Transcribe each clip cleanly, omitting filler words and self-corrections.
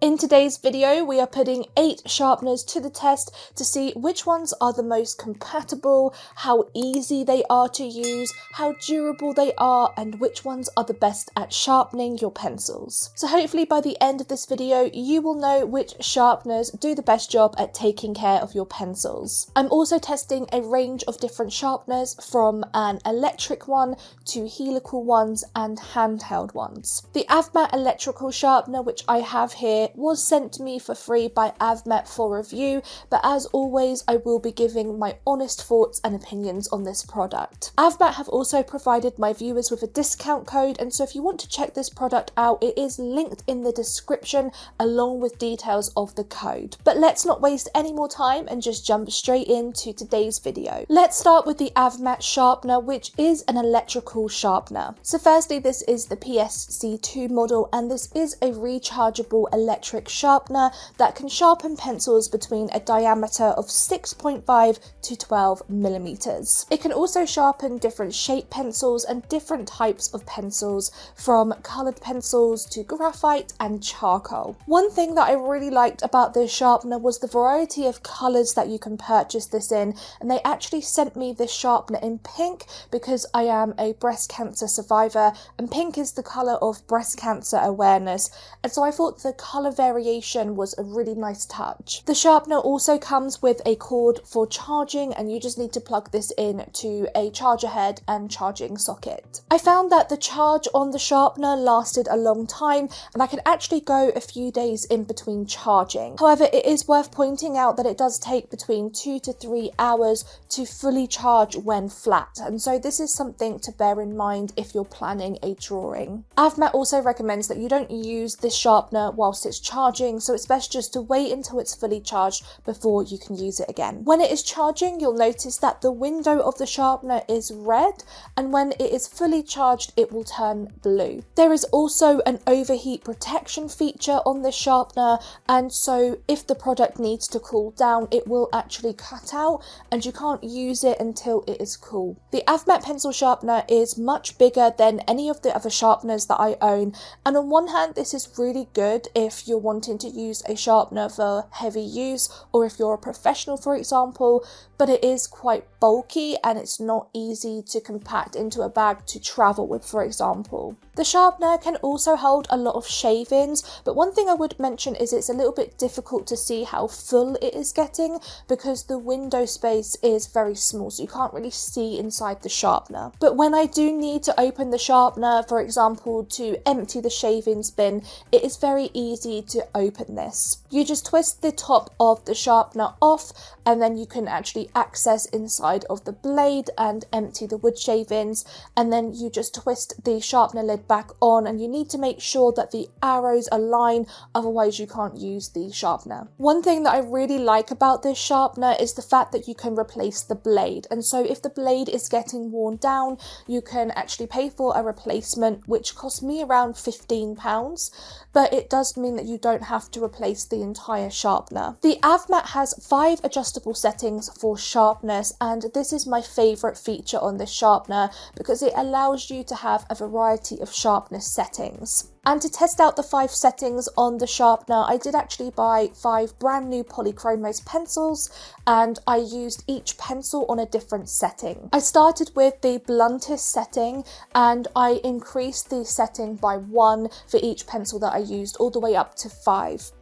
In today's video, we are putting 8 sharpeners to the test to see which ones are the most compatible, how easy they are to use, how durable they are, and which ones are the best at sharpening your pencils. So hopefully by the end of this video, you will know which sharpeners do the best job at taking care of your pencils. I'm also testing a range of different sharpeners, from an electric one to helical ones and handheld ones. The AFMAT electrical sharpener, which I have here, was sent to me for free by AFMAT for review, but as always I will be giving my honest thoughts and opinions on this product. AFMAT have also provided my viewers with a discount code, and so if you want to check this product out, it is linked in the description along with details of the code. But let's not waste any more time and just jump straight into today's video. Let's start with the AFMAT sharpener, which is an electrical sharpener. So firstly, this is the PSC2 model, and this is a rechargeable electric sharpener that can sharpen pencils between a diameter of 6.5 to 12 millimeters. It can also sharpen different shape pencils and different types of pencils, from colored pencils to graphite and charcoal. One thing that I really liked about this sharpener was the variety of colors that you can purchase this in, and they actually sent me this sharpener in pink because I am a breast cancer survivor, and pink is the color of breast cancer awareness, and so I thought the color variation was a really nice touch. The sharpener also comes with a cord for charging, and you just need to plug this in to a charger head and charging socket. I found that the charge on the sharpener lasted a long time, and I could actually go a few days in between charging. However, it is worth pointing out that it does take between 2 to 3 hours to fully charge when flat, and so this is something to bear in mind if you're planning a drawing. AFMAT also recommends that you don't use this sharpener whilst it's charging, so it's best just to wait until it's fully charged before you can use it again. When it is charging, you'll notice that the window of the sharpener is red, and when it is fully charged it will turn blue. There is also an overheat protection feature on this sharpener, and so if the product needs to cool down, it will actually cut out and you can't use it until it is cool. The AFMAT pencil sharpener is much bigger than any of the other sharpeners that I own, and on one hand this is really good if you're wanting to use a sharpener for heavy use, or if you're a professional for example, but it is quite bulky and it's not easy to compact into a bag to travel with, for example. The sharpener can also hold a lot of shave-ins, but one thing I would mention is it's a little bit difficult to see how full it is getting because the window space is very small, so you can't really see inside the sharpener. But when I do need to open the sharpener, for example to empty the shavings bin, it is very easy to open this. You just twist the top of the sharpener off, and then you can actually access inside of the blade and empty the wood shavings, and then you just twist the sharpener lid back on, and you need to make sure that the arrows align, otherwise you can't use the sharpener. One thing that I really like about this sharpener is the fact that you can replace the blade, and so if the blade is getting worn down, you can actually pay for a replacement, which cost me around £15, but it does mean that you don't have to replace the entire sharpener. The AFMAT has 5 adjustable settings for sharpness, and this is my favourite feature on this sharpener because it allows you to have a variety of sharpness settings. And to test out the 5 settings on the sharpener, I did actually buy 5 brand new polychromos pencils, and I used each pencil on a different setting. I started with the bluntest setting, and I increased the setting by 1 for each pencil that I used, all the way up to 5.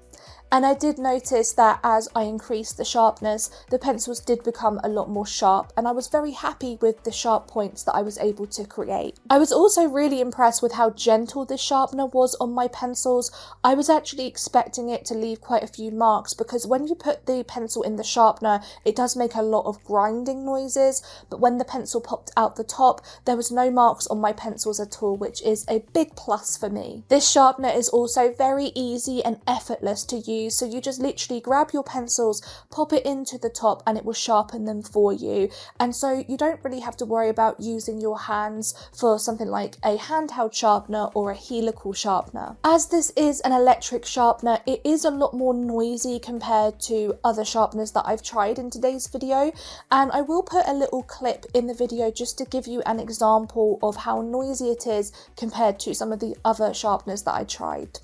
And I did notice that as I increased the sharpness, the pencils did become a lot more sharp, and I was very happy with the sharp points that I was able to create. I was also really impressed with how gentle this sharpener was on my pencils. I was actually expecting it to leave quite a few marks because when you put the pencil in the sharpener, it does make a lot of grinding noises, but when the pencil popped out the top, there was no marks on my pencils at all, which is a big plus for me. This sharpener is also very easy and effortless to use, so you just literally grab your pencils, pop it into the top, and it will sharpen them for you, and so you don't really have to worry about using your hands for something like a handheld sharpener or a helical sharpener. As this is an electric sharpener, it is a lot more noisy compared to other sharpeners that I've tried in today's video, and I will put a little clip in the video just to give you an example of how noisy it is compared to some of the other sharpeners that I tried.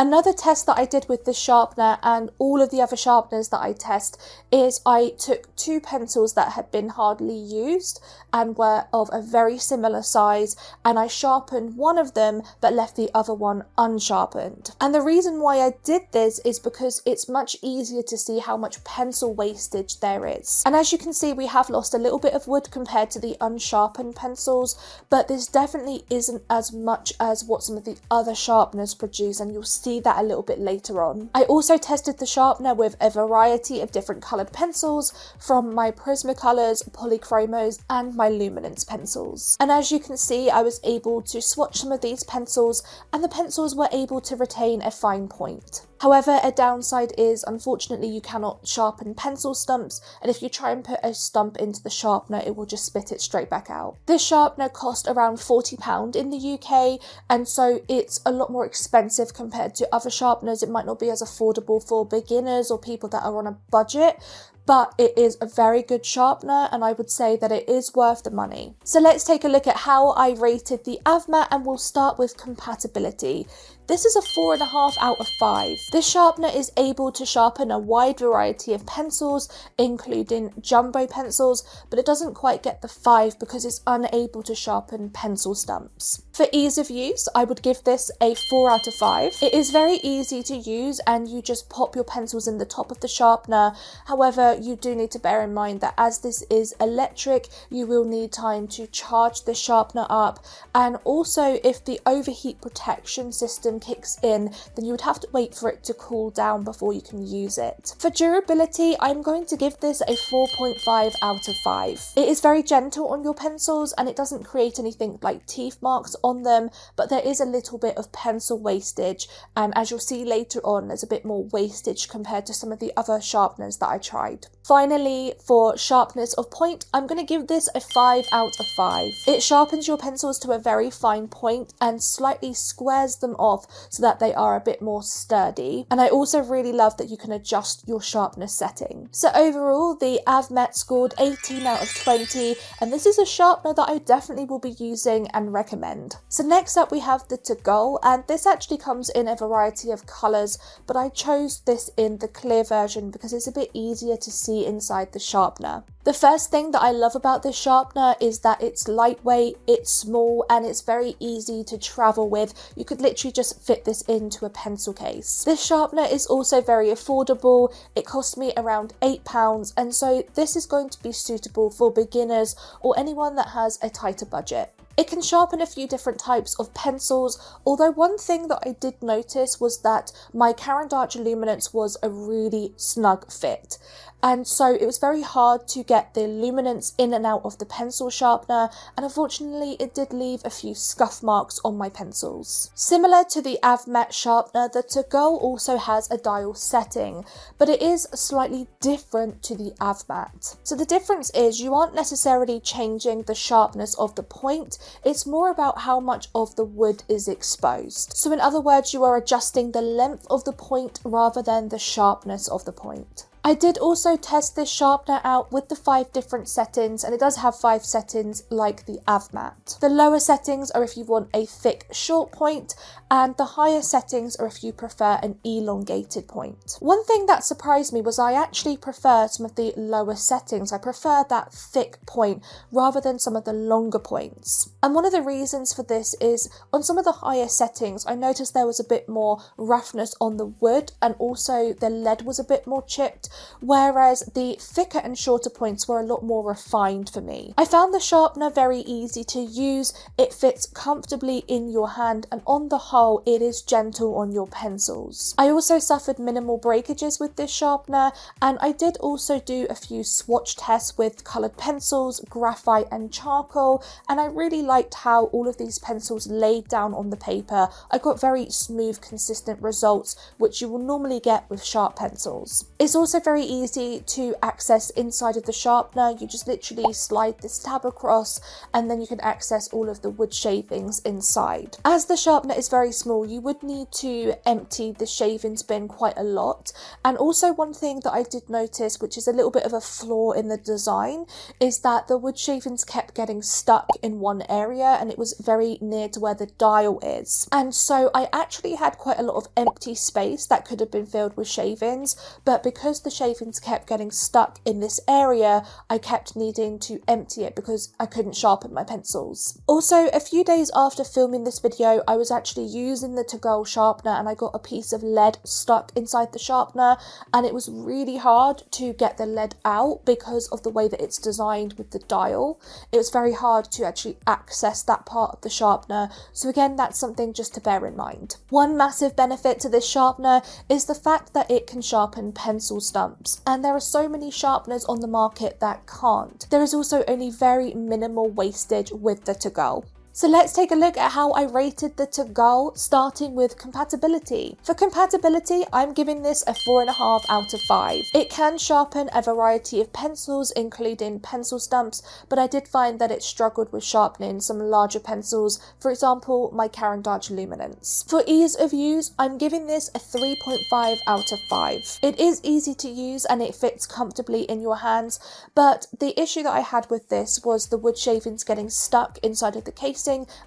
Another test that I did with this sharpener and all of the other sharpeners that I test is I took two pencils that had been hardly used and were of a very similar size, and I sharpened one of them but left the other one unsharpened. And the reason why I did this is because it's much easier to see how much pencil wastage there is. And as you can see, we have lost a little bit of wood compared to the unsharpened pencils, but this definitely isn't as much as what some of the other sharpeners produce, and you'll see that a little bit later on. I also tested the sharpener with a variety of different coloured pencils from my Prismacolors, Polychromos and my Luminance pencils. And as you can see, I was able to swatch some of these pencils and the pencils were able to retain a fine point. However, a downside is, unfortunately, you cannot sharpen pencil stumps, and if you try and put a stump into the sharpener, it will just spit it straight back out. This sharpener cost around £40 in the UK, and so it's a lot more expensive compared to other sharpeners. It might not be as affordable for beginners or people that are on a budget, but it is a very good sharpener and I would say that it is worth the money. So let's take a look at how I rated the AFMAT, and we'll start with compatibility. This is a 4.5 out of 5. This sharpener is able to sharpen a wide variety of pencils, including jumbo pencils, but it doesn't quite get the 5 because it's unable to sharpen pencil stumps. For ease of use, I would give this a 4 out of 5. It is very easy to use and you just pop your pencils in the top of the sharpener. However, you do need to bear in mind that as this is electric, you will need time to charge the sharpener up, and also if the overheat protection system kicks in, then you would have to wait for it to cool down before you can use it. For durability, I'm going to give this a 4.5 out of 5. It is very gentle on your pencils and it doesn't create anything like teeth marks on them, but there is a little bit of pencil wastage, and as you'll see later on, there's a bit more wastage compared to some of the other sharpeners that I tried. Finally, for sharpness of point, I'm going to give this a 5 out of 5. It sharpens your pencils to a very fine point and slightly squares them off so that they are a bit more sturdy. And I also really love that you can adjust your sharpness setting. So overall, the AFMAT scored 18 out of 20, and this is a sharpener that I definitely will be using and recommend. So next up we have the Dahle, and this actually comes in a variety of colours, but I chose this in the clear version because it's a bit easier to see inside the sharpener. The first thing that I love about this sharpener is that it's lightweight, it's small, and it's very easy to travel with. You could literally just fit this into a pencil case. This sharpener is also very affordable. It cost me around £8, and so this is going to be suitable for beginners or anyone that has a tighter budget. It can sharpen a few different types of pencils, although one thing that I did notice was that my Caran d'Arche Luminance was a really snug fit. And so it was very hard to get the luminance in and out of the pencil sharpener, and unfortunately it did leave a few scuff marks on my pencils. Similar to the AFMAT sharpener, the Dahle also has a dial setting, but it is slightly different to the AFMAT. So the difference is you aren't necessarily changing the sharpness of the point, it's more about how much of the wood is exposed. So in other words, you are adjusting the length of the point rather than the sharpness of the point. I did also test this sharpener out with the 5 different settings, and it does have 5 settings like the AFMAT. The lower settings are if you want a thick short point, and the higher settings are if you prefer an elongated point. One thing that surprised me was I actually prefer some of the lower settings. I prefer that thick point rather than some of the longer points. And one of the reasons for this is on some of the higher settings, I noticed there was a bit more roughness on the wood, and also the lead was a bit more chipped, whereas the thicker and shorter points were a lot more refined for me. I found the sharpener very easy to use, it fits comfortably in your hand, and on the whole it is gentle on your pencils. I also suffered minimal breakages with this sharpener, and I did also do a few swatch tests with coloured pencils, graphite and charcoal, and I really liked how all of these pencils laid down on the paper. I got very smooth, consistent results, which you will normally get with sharp pencils. It's also very easy to access inside of the sharpener. You just literally slide this tab across and then you can access all of the wood shavings inside. As the sharpener is very very small, you would need to empty the shavings bin quite a lot. And also one thing that I did notice, which is a little bit of a flaw in the design, is that the wood shavings kept getting stuck in one area, and it was very near to where the dial is. And so I actually had quite a lot of empty space that could have been filled with shavings, but because the shavings kept getting stuck in this area, I kept needing to empty it because I couldn't sharpen my pencils. Also, a few days after filming this video, I was actually using the to-go sharpener and I got a piece of lead stuck inside the sharpener, and it was really hard to get the lead out because of the way that it's designed with the dial. It was very hard to actually access that part of the sharpener, so again, that's something just to bear in mind. One massive benefit to this sharpener is the fact that it can sharpen pencil stumps, and there are so many sharpeners on the market that can't. There is also only very minimal wastage with the to-go. So let's take a look at how I rated the to-go, starting with compatibility. For compatibility, I'm giving this a 4.5 out of 5. It can sharpen a variety of pencils, including pencil stumps, but I did find that it struggled with sharpening some larger pencils, for example, my Caran d'Ache Luminance. For ease of use, I'm giving this a 3.5 out of 5. It is easy to use and it fits comfortably in your hands, but the issue that I had with this was the wood shavings getting stuck inside of the case,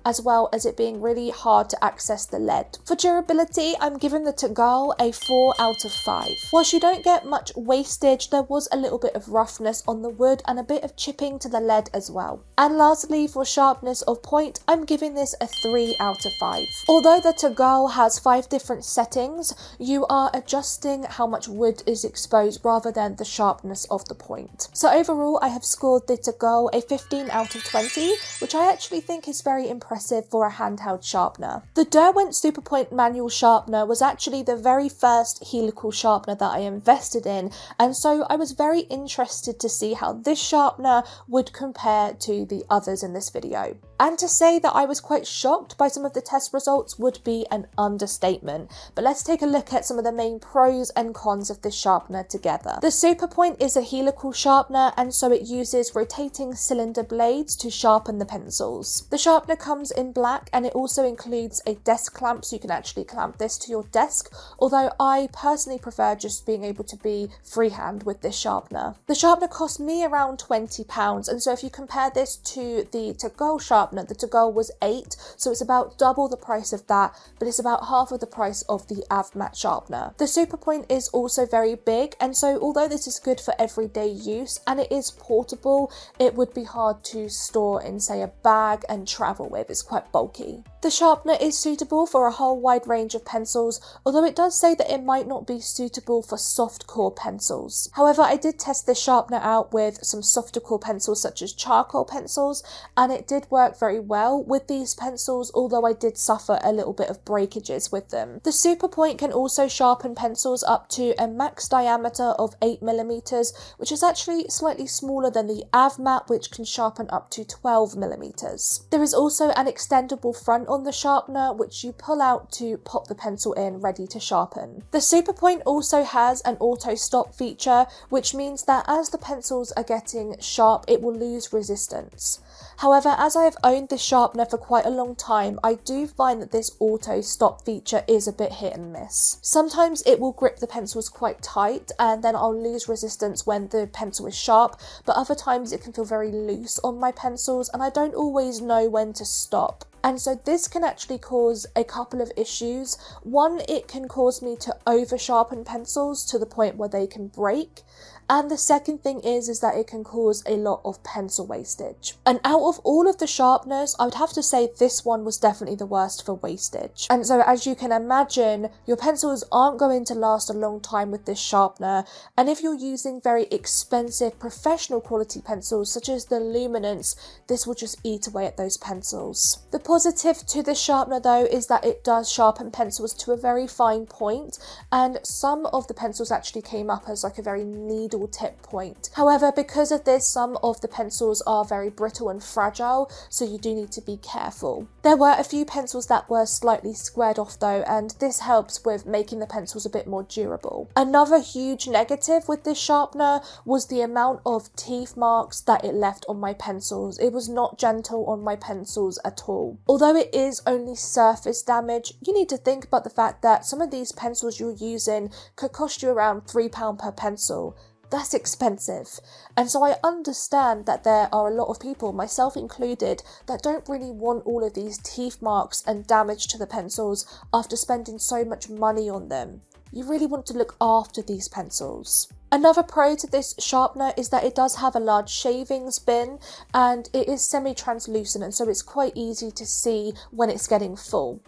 as well as it being really hard to access the lead. For durability, I'm giving the to-go a 4 out of 5. Whilst you don't get much wastage, there was a little bit of roughness on the wood and a bit of chipping to the lead as well. And lastly, for sharpness of point, I'm giving this a 3 out of 5. Although the to-go has 5 different settings, you are adjusting how much wood is exposed rather than the sharpness of the point. So overall, I have scored the to-go a 15 out of 20, which I actually think is very impressive for a handheld sharpener. The Derwent Superpoint manual sharpener was actually the very first helical sharpener that I invested in, and so I was very interested to see how this sharpener would compare to the others in this video. And to say that I was quite shocked by some of the test results would be an understatement, but let's take a look at some of the main pros and cons of this sharpener together. The Superpoint is a helical sharpener, and so it uses rotating cylinder blades to sharpen the pencils. The sharpener comes in black, and it also includes a desk clamp, so you can actually clamp this to your desk, although I personally prefer just being able to be freehand with this sharpener. The sharpener cost me around £20, and so if you compare this to the to-go sharpener, the to-go was £8, so it's about double the price of that, but it's about half of the price of the AFMAT sharpener. The Superpoint is also very big, and so although this is good for everyday use and it is portable, it would be hard to store in, say, a bag and travel with. It's quite bulky. The sharpener is suitable for a whole wide range of pencils, although it does say that it might not be suitable for soft core pencils. However, I did test this sharpener out with some softer core pencils such as charcoal pencils, and it did work very well with these pencils, although I did suffer a little bit of breakages with them. The Superpoint can also sharpen pencils up to a max diameter of 8mm, which is actually slightly smaller than the AFMAT, which can sharpen up to 12mm. There is also an extendable front on the sharpener, which you pull out to pop the pencil in ready to sharpen. The Superpoint also has an auto stop feature, which means that as the pencils are getting sharp, it will lose resistance. However, as I have owned this sharpener for quite a long time, I do find that this auto stop feature is a bit hit and miss. Sometimes it will grip the pencils quite tight and then I'll lose resistance when the pencil is sharp, but other times it can feel very loose on my pencils and I don't always know when to stop. And so this can actually cause a couple of issues. One, it can cause me to over sharpen pencils to the point where they can break. And the second thing is that it can cause a lot of pencil wastage. And out of all of the sharpeners, I would have to say this one was definitely the worst for wastage. And so as you can imagine, your pencils aren't going to last a long time with this sharpener. And if you're using very expensive professional quality pencils, such as the Luminance, this will just eat away at those pencils. The positive to this sharpener though is that it does sharpen pencils to a very fine point, and some of the pencils actually came up as like a very needle needle tip point. However, because of this, some of the pencils are very brittle and fragile, so you do need to be careful. There were a few pencils that were slightly squared off though, and this helps with making the pencils a bit more durable. Another huge negative with this sharpener was the amount of teeth marks that it left on my pencils. It was not gentle on my pencils at all. Although it is only surface damage, you need to think about the fact that some of these pencils you're using could cost you around £3 per pencil. That's expensive. And so I understand that there are a lot of people, myself included, that don't really want all of these teeth marks and damage to the pencils after spending so much money on them. You really want to look after these pencils. Another pro to this sharpener is that it does have a large shavings bin and it is semi-translucent, and so it's quite easy to see when it's getting full.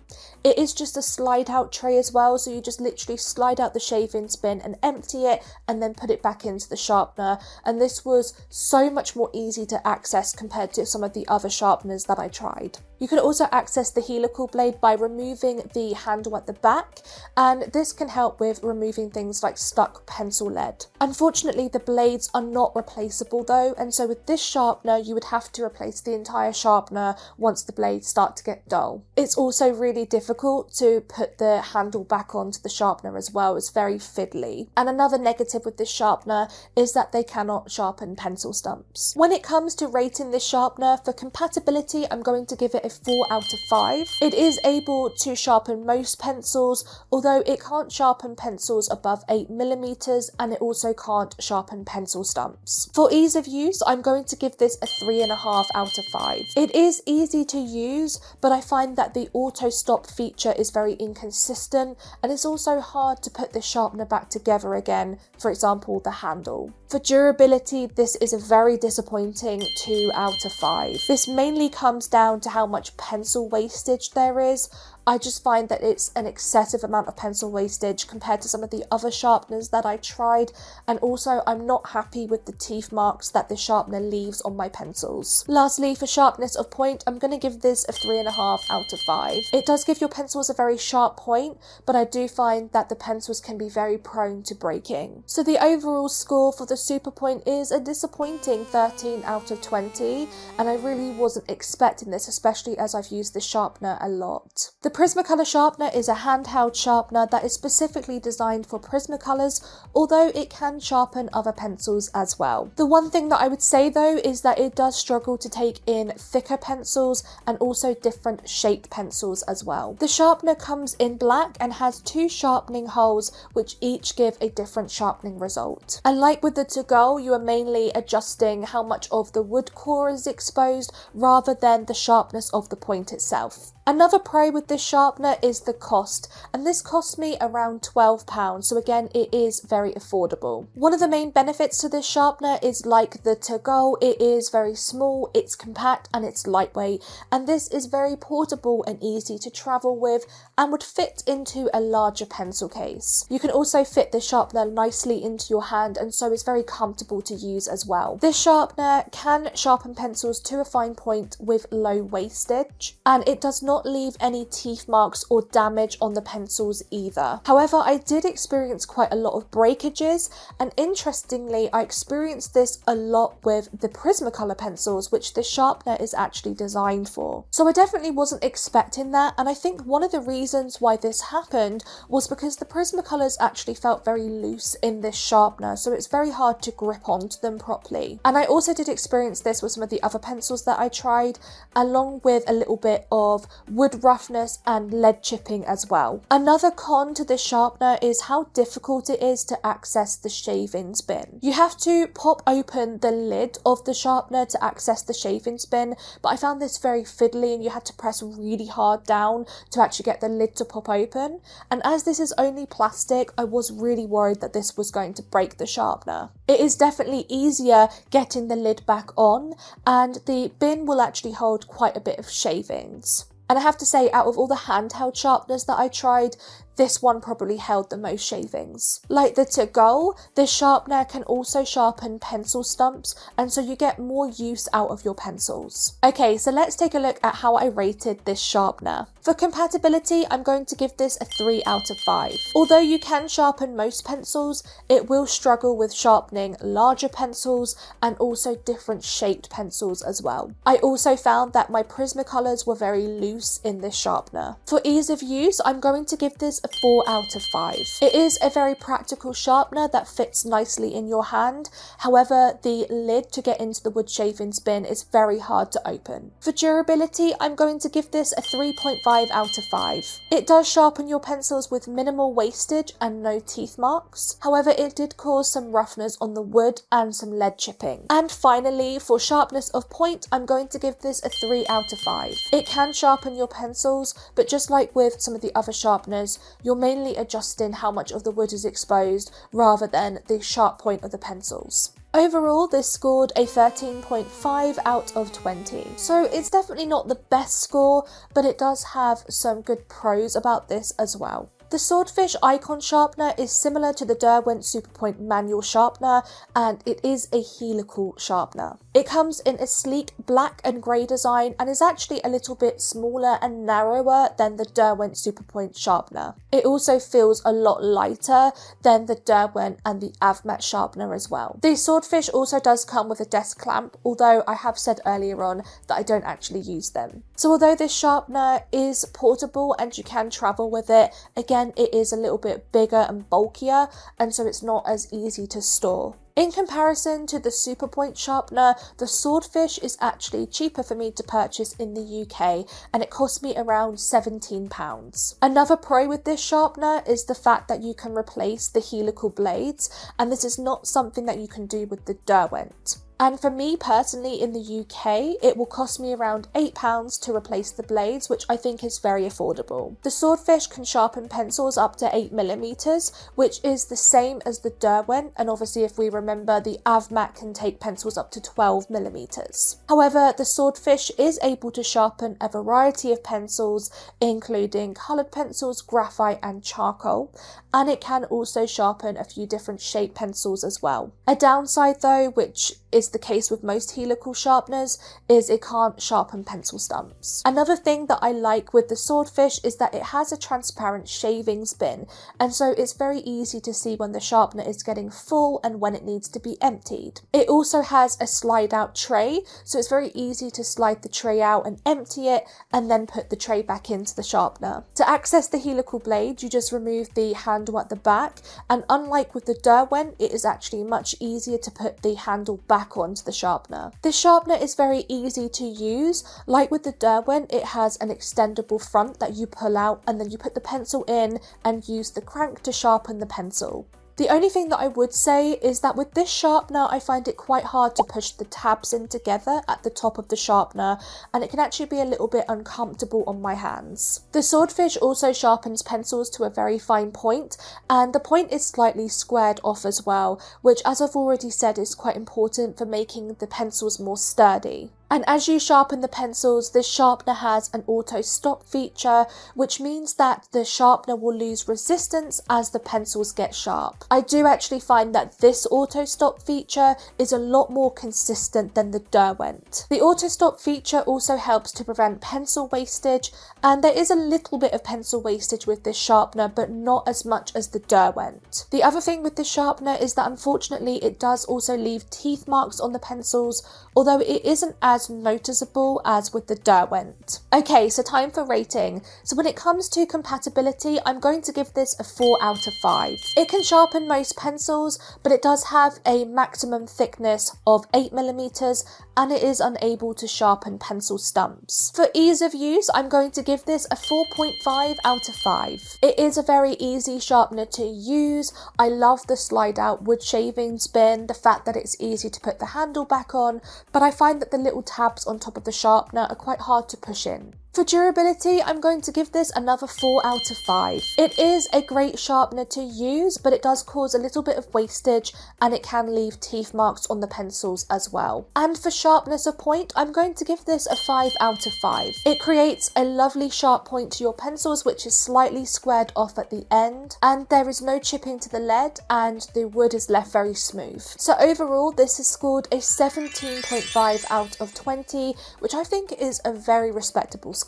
It is just a slide out tray as well, so you just literally slide out the shavings bin and empty it and then put it back into the sharpener, and this was so much more easy to access compared to some of the other sharpeners that I tried. You can also access the helical blade by removing the handle at the back, and this can help with removing things like stuck pencil lead. Unfortunately, the blades are not replaceable though, and so with this sharpener you would have to replace the entire sharpener once the blades start to get dull. It's also really difficult to put the handle back onto the sharpener as well. It's very fiddly. And another negative with this sharpener is that they cannot sharpen pencil stumps. When it comes to rating this sharpener, for compatibility I'm going to give it a 4 out of 5. It is able to sharpen most pencils, although it can't sharpen pencils above 8mm, and it also can't sharpen pencil stumps. For ease of use, I'm going to give this a 3.5 out of 5. It is easy to use, but I find that the auto stop feature is very inconsistent, and it's also hard to put the sharpener back together again, for example the handle. For durability, this is a very disappointing 2 out of 5. This mainly comes down to how much pencil wastage there is. I just find that it's an excessive amount of pencil wastage compared to some of the other sharpeners that I tried, and also I'm not happy with the teeth marks that the sharpener leaves on my pencils. Lastly, for sharpness of point, I'm going to give this a 3.5 out of 5. It does give your pencils a very sharp point, but I do find that the pencils can be very prone to breaking. So the overall score for the Superpoint is a disappointing 13 out of 20, and I really wasn't expecting this, especially as I've used this sharpener a lot. The Prismacolor sharpener is a handheld sharpener that is specifically designed for Prismacolors, although it can sharpen other pencils as well. The one thing that I would say though is that it does struggle to take in thicker pencils and also different shaped pencils as well. The sharpener comes in black and has 2 sharpening holes which each give a different sharpening result. And like with the to-go, you are mainly adjusting how much of the wood core is exposed rather than the sharpness of the point itself. Another pro with this sharpener is the cost, and this cost me around £12, so again it is very affordable. One of the main benefits to this sharpener is like the to-go, it is very small, it's compact and it's lightweight, and this is very portable and easy to travel with and would fit into a larger pencil case. You can also fit this sharpener nicely into your hand, and so it's very comfortable to use as well. This sharpener can sharpen pencils to a fine point with low wastage, and it does not leave any teeth marks or damage on the pencils either. However, I did experience quite a lot of breakages, and interestingly I experienced this a lot with the Prismacolor pencils, which the sharpener is actually designed for. So I definitely wasn't expecting that, and I think one of the reasons why this happened was because the Prismacolors actually felt very loose in this sharpener, so it's very hard to grip onto them properly. And I also did experience this with some of the other pencils that I tried, along with a little bit of wood roughness and lead chipping as well. Another con to this sharpener is how difficult it is to access the shavings bin. You have to pop open the lid of the sharpener to access the shavings bin, but I found this very fiddly and you had to press really hard down to actually get the lid to pop open, and as this is only plastic, I was really worried that this was going to break the sharpener. It is definitely easier getting the lid back on, and the bin will actually hold quite a bit of shavings. And I have to say, out of all the handheld sharpeners that I tried, this one probably held the most shavings. Like the Dahle, this sharpener can also sharpen pencil stumps, and so you get more use out of your pencils. Okay, so let's take a look at how I rated this sharpener. For compatibility, I'm going to give this a 3 out of 5. Although you can sharpen most pencils, it will struggle with sharpening larger pencils and also different shaped pencils as well. I also found that my Prismacolors were very loose in this sharpener. For ease of use, I'm going to give this a 4 out of 5. It is a very practical sharpener that fits nicely in your hand. However, the lid to get into the wood shavings bin is very hard to open. For durability, I'm going to give this a 3.5 out of 5. It does sharpen your pencils with minimal wastage and no teeth marks. However, it did cause some roughness on the wood and some lead chipping. And finally, for sharpness of point, I'm going to give this a 3 out of 5. It can sharpen your pencils, but just like with some of the other sharpeners, you're mainly adjusting how much of the wood is exposed rather than the sharp point of the pencils. Overall, this scored a 13.5 out of 20. So it's definitely not the best score, but it does have some good pros about this as well. The Swordfish Ikon sharpener is similar to the Derwent Superpoint manual sharpener, and it is a helical sharpener. It comes in a sleek black and grey design and is actually a little bit smaller and narrower than the Derwent Superpoint sharpener. It also feels a lot lighter than the Derwent and the AFMAT sharpener as well. The Swordfish also does come with a desk clamp, although I have said earlier on that I don't actually use them. So although this sharpener is portable and you can travel with it, again, it is a little bit bigger and bulkier, and so it's not as easy to store. In comparison to the Superpoint sharpener, the Swordfish is actually cheaper for me to purchase in the UK, and it cost me around £17. Another pro with this sharpener is the fact that you can replace the helical blades, and this is not something that you can do with the Derwent. And for me personally in the UK, it will cost me around £8 to replace the blades, which I think is very affordable. The Swordfish can sharpen pencils up to 8mm, which is the same as the Derwent, and obviously if we remember, the AFMAT can take pencils up to 12mm. However, the Swordfish is able to sharpen a variety of pencils, including coloured pencils, graphite and charcoal, and it can also sharpen a few different shaped pencils as well. A downside though, which is the case with most helical sharpeners, is it can't sharpen pencil stumps. Another thing that I like with the Swordfish is that it has a transparent shavings bin, and so it's very easy to see when the sharpener is getting full and when it needs to be emptied. It also has a slide out tray, so it's very easy to slide the tray out and empty it and then put the tray back into the sharpener. To access the helical blade, you just remove the handle at the back, and unlike with the Derwent, it is actually much easier to put the handle back onto the sharpener. This sharpener is very easy to use. Like with the Derwent, it has an extendable front that you pull out and then you put the pencil in and use the crank to sharpen the pencil. The only thing that I would say is that with this sharpener, I find it quite hard to push the tabs in together at the top of the sharpener, and it can actually be a little bit uncomfortable on my hands. The Swordfish also sharpens pencils to a very fine point, and the point is slightly squared off as well, which, as I've already said, is quite important for making the pencils more sturdy. And as you sharpen the pencils, this sharpener has an auto stop feature, which means that the sharpener will lose resistance as the pencils get sharp. I do actually find that this auto stop feature is a lot more consistent than the Derwent. The auto stop feature also helps to prevent pencil wastage, and there is a little bit of pencil wastage with this sharpener, but not as much as the Derwent. The other thing with this sharpener is that unfortunately it does also leave teeth marks on the pencils, although it isn't as noticeable as with the Derwent. Okay, so time for rating. So when it comes to compatibility, I'm going to give this a 4 out of 5. It can sharpen most pencils, but it does have a maximum thickness of 8mm, and it is unable to sharpen pencil stumps. For ease of use, I'm going to give this a 4.5 out of 5. It is a very easy sharpener to use. I love the slide out wood shavings bin, the fact that it's easy to put the handle back on, but I find that the little tabs on top of the sharpener are quite hard to push in. For durability, I'm going to give this another 4 out of 5. It is a great sharpener to use, but it does cause a little bit of wastage and it can leave teeth marks on the pencils as well. And for sharpness of point, I'm going to give this a 5 out of 5. It creates a lovely sharp point to your pencils, which is slightly squared off at the end, and there is no chipping to the lead and the wood is left very smooth. So overall, this has scored a 17.5 out of 20, which I think is a very respectable score.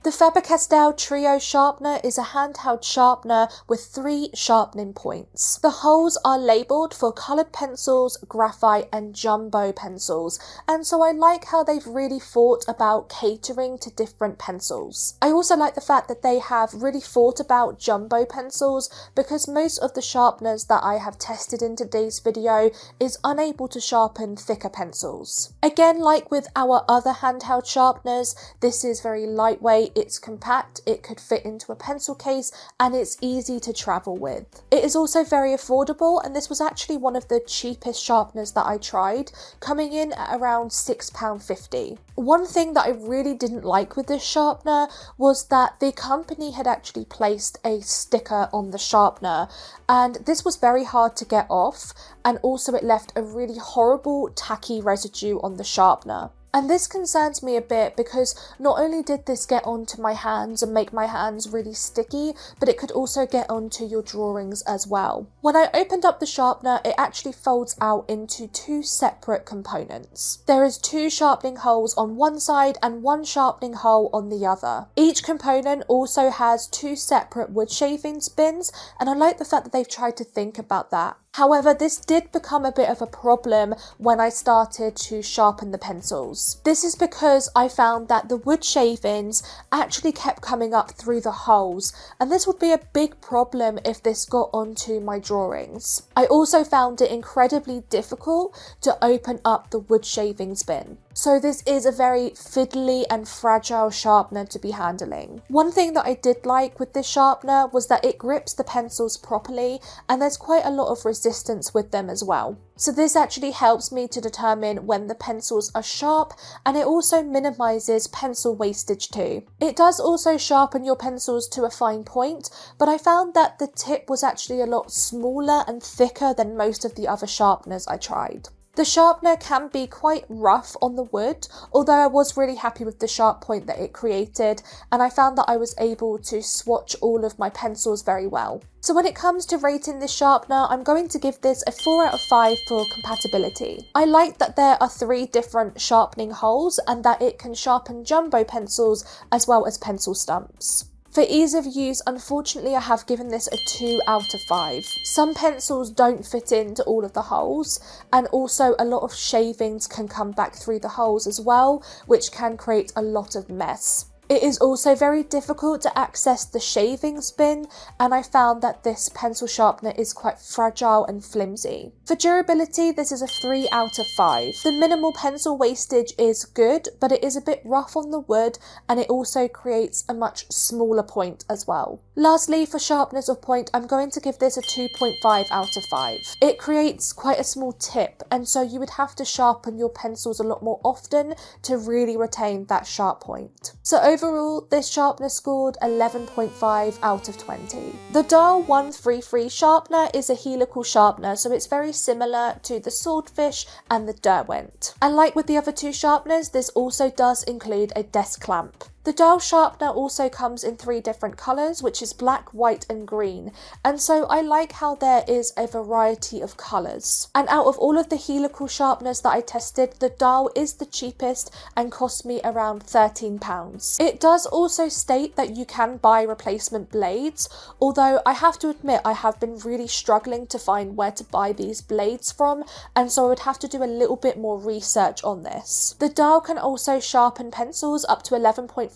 The Faber Castell Trio Sharpener is a handheld sharpener with 3 sharpening points. The holes are labelled for coloured pencils, graphite and jumbo pencils, and so I like how they've really thought about catering to different pencils. I also like the fact that they have really thought about jumbo pencils, because most of the sharpeners that I have tested in today's video is unable to sharpen thicker pencils. Again, like with our other handheld sharpeners, this is very lightweight. It's compact, it could fit into a pencil case, and it's easy to travel with. It is also very affordable, and this was actually one of the cheapest sharpeners that I tried, coming in at around £6.50. One thing that I really didn't like with this sharpener was that the company had actually placed a sticker on the sharpener, and this was very hard to get off, and also it left a really horrible tacky residue on the sharpener. And this concerns me a bit because not only did this get onto my hands and make my hands really sticky, but it could also get onto your drawings as well. When I opened up the sharpener, it actually folds out into 2 separate components. There is 2 sharpening holes on one side and 1 sharpening hole on the other. Each component also has 2 separate wood shavings bins, and I like the fact that they've tried to think about that. However, this did become a bit of a problem when I started to sharpen the pencils. This is because I found that the wood shavings actually kept coming up through the holes, and this would be a big problem if this got onto my drawings. I also found it incredibly difficult to open up the wood shavings bin. So this is a very fiddly and fragile sharpener to be handling. One thing that I did like with this sharpener was that it grips the pencils properly, and there's quite a lot of resistance with them as well. So this actually helps me to determine when the pencils are sharp, and it also minimises pencil wastage too. It does also sharpen your pencils to a fine point, but I found that the tip was actually a lot smaller and thicker than most of the other sharpeners I tried. The sharpener can be quite rough on the wood, although I was really happy with the sharp point that it created, and I found that I was able to swatch all of my pencils very well. So when it comes to rating this sharpener, I'm going to give this a 4 out of 5 for compatibility. I like that there are 3 different sharpening holes and that it can sharpen jumbo pencils as well as pencil stumps. For ease of use, unfortunately I have given this a 2 out of 5. Some pencils don't fit into all of the holes, and also a lot of shavings can come back through the holes as well, which can create a lot of mess. It is also very difficult to access the shavings bin, and I found that this pencil sharpener is quite fragile and flimsy. For durability, this is a 3 out of 5. The minimal pencil wastage is good, but it is a bit rough on the wood, and it also creates a much smaller point as well. Lastly, for sharpness of point, I'm going to give this a 2.5 out of 5. It creates quite a small tip, and so you would have to sharpen your pencils a lot more often to really retain that sharp point. So overall, this sharpener scored 11.5 out of 20. The Dahle 133 sharpener is a helical sharpener, so it's very similar to the Swordfish and the Derwent. And like with the other 2 sharpeners, this also does include a desk clamp. The Dahle sharpener also comes in 3 different colours, which is black, white and green, and so I like how there is a variety of colours. And out of all of the helical sharpeners that I tested, the Dahle is the cheapest and cost me around £13. It does also state that you can buy replacement blades, although I have to admit I have been really struggling to find where to buy these blades from, and so I would have to do a little bit more research on this. The Dahle can also sharpen pencils up to 11.5mm,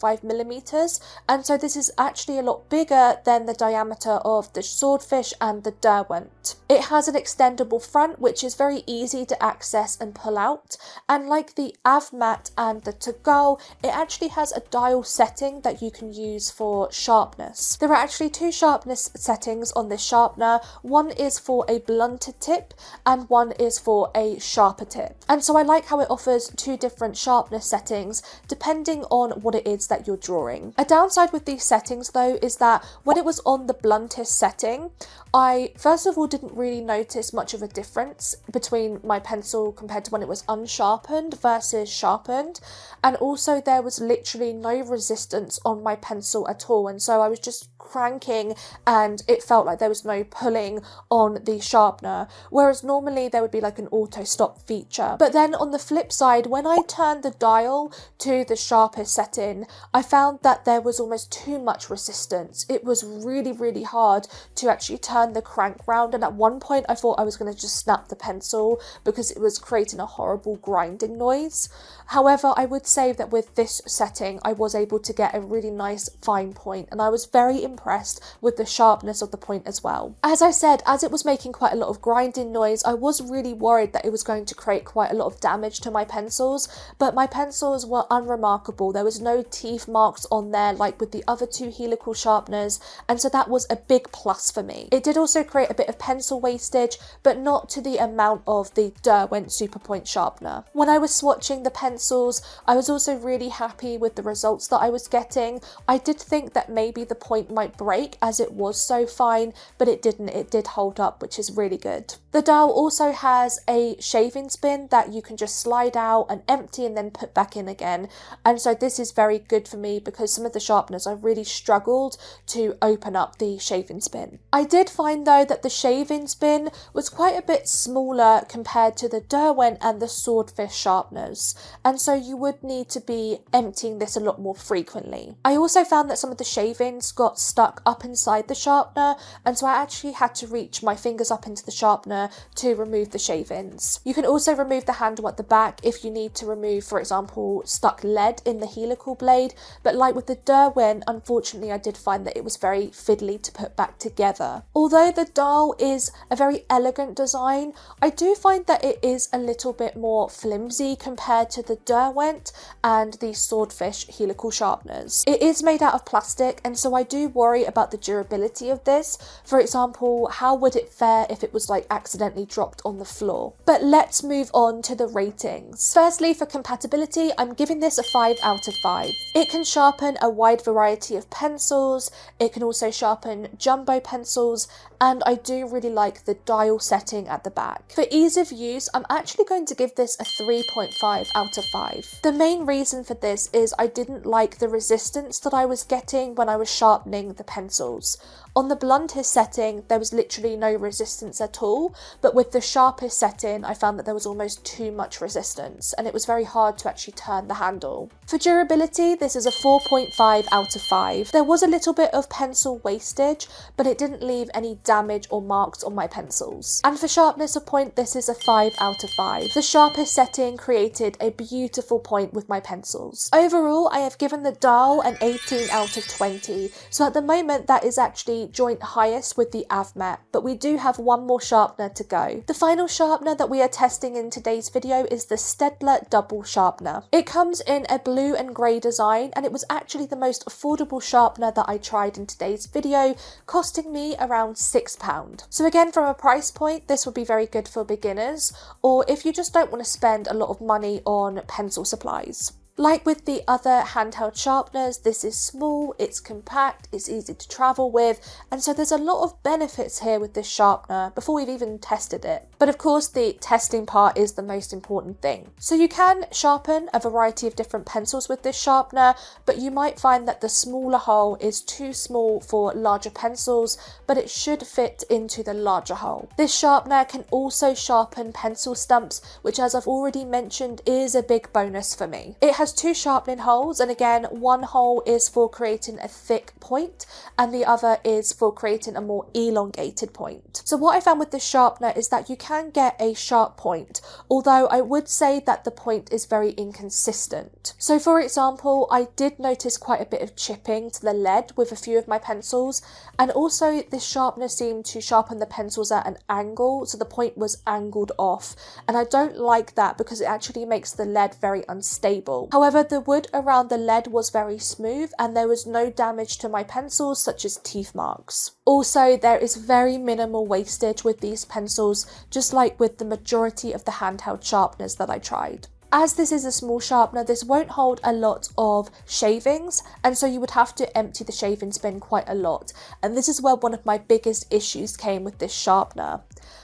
and so this is actually a lot bigger than the diameter of the Swordfish and the Derwent. It has an extendable front which is very easy to access and pull out, and like the AFMAT and the Dahle, it actually has a dial setting that you can use for sharpness. There are actually 2 sharpness settings on this sharpener. One is for a blunted tip and one is for a sharper tip, and so I like how it offers 2 different sharpness settings depending on what it is lines that you're drawing. A downside with these settings though is that when it was on the bluntest setting, I first of all didn't really notice much of a difference between my pencil compared to when it was unsharpened versus sharpened, and also there was literally no resistance on my pencil at all, and so I was just cranking and it felt like there was no pulling on the sharpener, whereas normally there would be like an auto stop feature. But then on the flip side, when I turned the dial to the sharpest setting, I found that there was almost too much resistance. It was really hard to actually turn the crank round, and at one point I thought I was going to just snap the pencil because it was creating a horrible grinding noise. However, I would say that with this setting I was able to get a really nice fine point, and I was very impressed with the sharpness of the point as well. As I said, as it was making quite a lot of grinding noise, I was really worried that it was going to create quite a lot of damage to my pencils, but my pencils were unremarkable. There was no teeth marks on there like with the other two helical sharpeners, and so that was a big plus for me. It did also create a bit of pencil wastage, but not to the amount of the Derwent Superpoint sharpener. When I was swatching the pencils, I was also really happy with the results that I was getting. I did think that maybe the point might break as it was so fine, but it didn't. It did hold up, which is really good. The Dahle also has a shaving spin that you can just slide out and empty and then put back in again, and so this is very good for me because some of the sharpeners I really struggled to open up the shaving spin. I did find though that the shaving spin was quite a bit smaller compared to the Derwent and the Swordfish sharpeners, and so you would need to be emptying this a lot more frequently. I also found that some of the shavings got stuck up inside the sharpener, and so I actually had to reach my fingers up into the sharpener to remove the shavings. You can also remove the handle at the back if you need to remove, for example, stuck lead in the helical blade, but like with the Derwent, unfortunately I did find that it was very fiddly to put back together. Although the Dahle is a very elegant design, I do find that it is a little bit more flimsy compared to the Derwent and the Swordfish helical sharpeners. It is made out of plastic, and so I do worry about the durability of this. For example, how would it fare if it was like accidentally dropped on the floor? But let's move on to the ratings. Firstly, for compatibility, I'm giving this a 5 out of 5. It can sharpen a wide variety of pencils, it can also sharpen jumbo pencils, and I do really like the dial setting at the back. For ease of use, I'm actually going to give this a 3.5 out of 5. The main reason for this is I didn't like the resistance that I was getting when I was sharpening the pencils. On the bluntest setting, there was literally no resistance at all, but with the sharpest setting, I found that there was almost too much resistance, and it was very hard to actually turn the handle. For durability, this is a 4.5 out of 5. There was a little bit of pencil wastage, but it didn't leave any damage or marks on my pencils. And for sharpness of point, this is a 5 out of 5. The sharpest setting created a beautiful point with my pencils. Overall, I have given the Dahle an 18 out of 20, so at the moment that is actually joint highest with the AFMAT, but we do have one more sharpener to go. The final sharpener that we are testing in today's video is the Staedtler double sharpener. It comes in a blue and grey design, and it was actually the most affordable sharpener that I tried in today's video, costing me around £6. So again, from a price point, this would be very good for beginners, or if you just don't want to spend a lot of money on pencil supplies. Like with the other handheld sharpeners, this is small, it's compact, it's easy to travel with, and so there's a lot of benefits here with this sharpener before we've even tested it. But of course, the testing part is the most important thing. So you can sharpen a variety of different pencils with this sharpener, but you might find that the smaller hole is too small for larger pencils, but it should fit into the larger hole. This sharpener can also sharpen pencil stumps, which, as I've already mentioned, is a big bonus for me. It has two sharpening holes, and again, one hole is for creating a thick point and the other is for creating a more elongated point. So what I found with this sharpener is that you can get a sharp point, although I would say that the point is very inconsistent. So for example, I did notice quite a bit of chipping to the lead with a few of my pencils, and also this sharpener seemed to sharpen the pencils at an angle, so the point was angled off, and I don't like that because it actually makes the lead very unstable. However, the wood around the lead was very smooth and there was no damage to my pencils, such as teeth marks. Also, there is very minimal wastage with these pencils, just like with the majority of the handheld sharpeners that I tried. As this is a small sharpener, this won't hold a lot of shavings, and so you would have to empty the shavings bin quite a lot, and this is where one of my biggest issues came with this sharpener.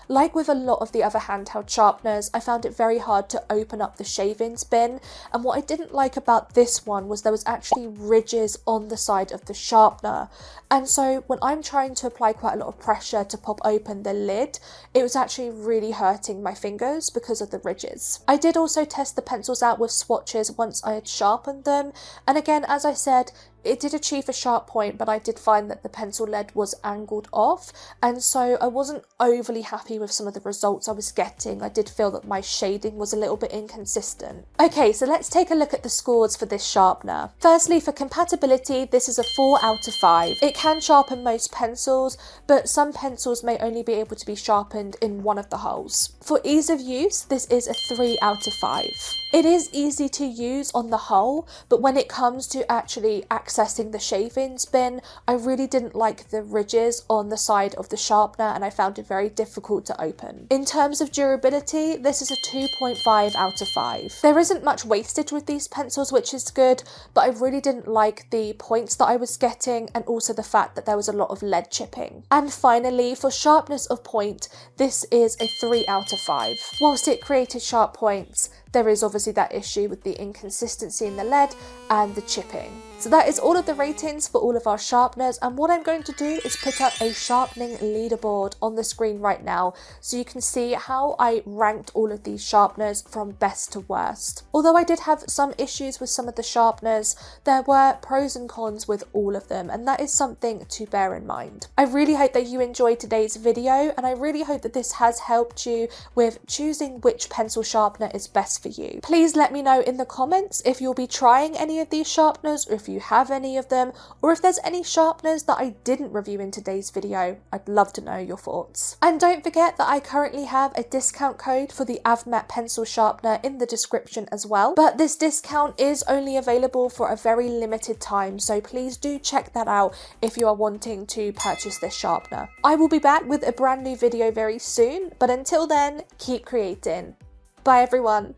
Like with a lot of the other handheld sharpeners, I found it very hard to open up the shavings bin, and what I didn't like about this one was there was actually ridges on the side of the sharpener, and so when I'm trying to apply quite a lot of pressure to pop open the lid, it was actually really hurting my fingers because of the ridges. I did also test the pencils out with swatches once I had sharpened them, and again, as I said, it did achieve a sharp point, but I did find that the pencil lead was angled off, and so I wasn't overly happy with some of the results I was getting. I did feel that my shading was a little bit inconsistent. Okay, so let's take a look at the scores for this sharpener. Firstly, for compatibility, this is a 4 out of 5. It can sharpen most pencils, but some pencils may only be able to be sharpened in one of the holes. For ease of use, this is a 3 out of 5. It is easy to use on the whole, but when it comes to actually accessing the shavings bin, I really didn't like the ridges on the side of the sharpener, and I found it very difficult to open. In terms of durability, this is a 2.5 out of 5. There isn't much wastage with these pencils, which is good, but I really didn't like the points that I was getting, and also the fact that there was a lot of lead chipping. And finally, for sharpness of point, this is a 3 out of 5. Whilst it created sharp points, there is obviously that issue with the inconsistency in the lead and the chipping. So that is all of the ratings for all of our sharpeners, and what I'm going to do is put up a sharpening leaderboard on the screen right now so you can see how I ranked all of these sharpeners from best to worst. Although I did have some issues with some of the sharpeners, there were pros and cons with all of them, and that is something to bear in mind. I really hope that you enjoyed today's video, and I really hope that this has helped you with choosing which pencil sharpener is best for you. Please let me know in the comments if you'll be trying any of these sharpeners, or if you have any of them, or if there's any sharpeners that I didn't review in today's video. I'd love to know your thoughts. And don't forget that I currently have a discount code for the AFMAT pencil sharpener in the description as well, but this discount is only available for a very limited time, so please do check that out if you are wanting to purchase this sharpener. I will be back with a brand new video very soon, but until then, keep creating. Bye everyone.